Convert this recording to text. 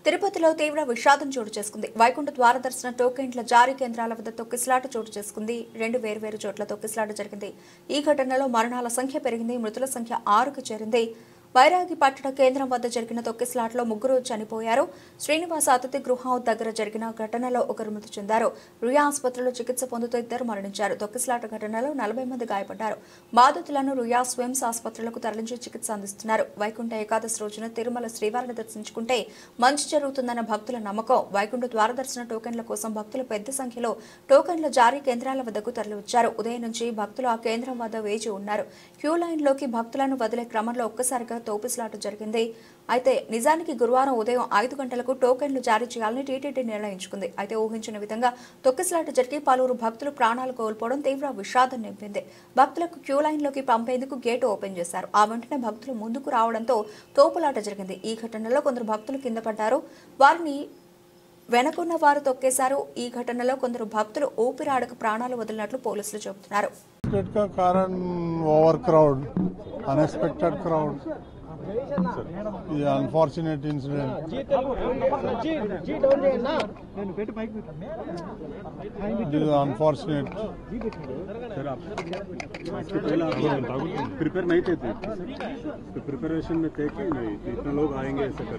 తిరుపతిలో తీవ్ర విషాదం చోటు చేసుకుంది. వైకుంఠ ద్వార దర్శన టోకెన్ల జారీ కేంద్రాల వద్ద తొక్కిసలాట చోటు చేసుకుంది. 2 వేర్వేరు చోట్ల తొక్కిసలాట జరిగింది. ఈ ఘటనలో మరణాల సంఖ్య పెరిగింది. మృతుల సంఖ్య 6కు చేరింది. వైరాగి పట్టణ కేంద్రం వద్ద జరిగిన తొక్కిసలాటలో 3 చనిపోయారు. శ్రీనివాస అతిథి గృహం దగ్గర జరిగిన ఘటనలో 1 మృతి చెందారు. రుయా ఆసుపత్రిలో చికిత్స పొందుతూ 2 మరణించారు. తొక్కిసలాట ఘటనలో 40 మంది గాయపడ్డారు. బాధితులను రుయా స్విమ్స్ ఆసుపత్రులకు తరలించి చికిత్స అందిస్తున్నారు. వైకుంఠ ఏకాదశి రోజున తిరుమల శ్రీవారిని దర్శించుకుంటే మంచి జరుగుతుందన్న భక్తుల నమ్మకం. వైకుంఠ ద్వార దర్శన టోకెన్ల కోసం భక్తులు పెద్ద సంఖ్యలో టోకెన్ల జారీ కేంద్రాల వద్దకు తరలివచ్చారు. ఉదయం నుంచి భక్తులు ఆ కేంద్రం వద్ద వేచి ఉన్నారు. క్యూ లైన్లోకి భక్తులను వదిలే క్రమంలో ఒక్కసారిగా తోపిసలాట జరిగింది. అయితే నిజానికి గురువారం ఉదయం 5 గంటలకు టోకెన్లు జారీ చేయాలని టీటీడీ నిర్ణయించుకుంది. అయితే ఊహించిన విధంగా తొక్కిసలాట జరిగి పలువురు భక్తులు ప్రాణాలు కోల్పోవడం తీవ్ర విషాదం నింపింది. భక్తులకు క్యూ లైన్లోకి పంపేందుకు గేటు ఓపెన్ చేశారు. ఆ వెంటనే భక్తులు ముందుకు రావడంతో తోపులాట జరిగింది. ఈ ఘటనలో కొందరు భక్తులు కింద పడ్డారు. వారిని వెనకున్న వారు తొక్కేశారు. ఈ ఘటనలో కొందరు భక్తులు ఊపిరాడక ప్రాణాలు వదిలినట్లు పోలీసులు చెబుతున్నారు. The unfortunate incident. This is unfortunate. Sir आप इसके पहले आप प्रिपेयर नहीं थे, प्रिपरेशन में थे कि नहीं इतने लोग आएंगे ऐसे कर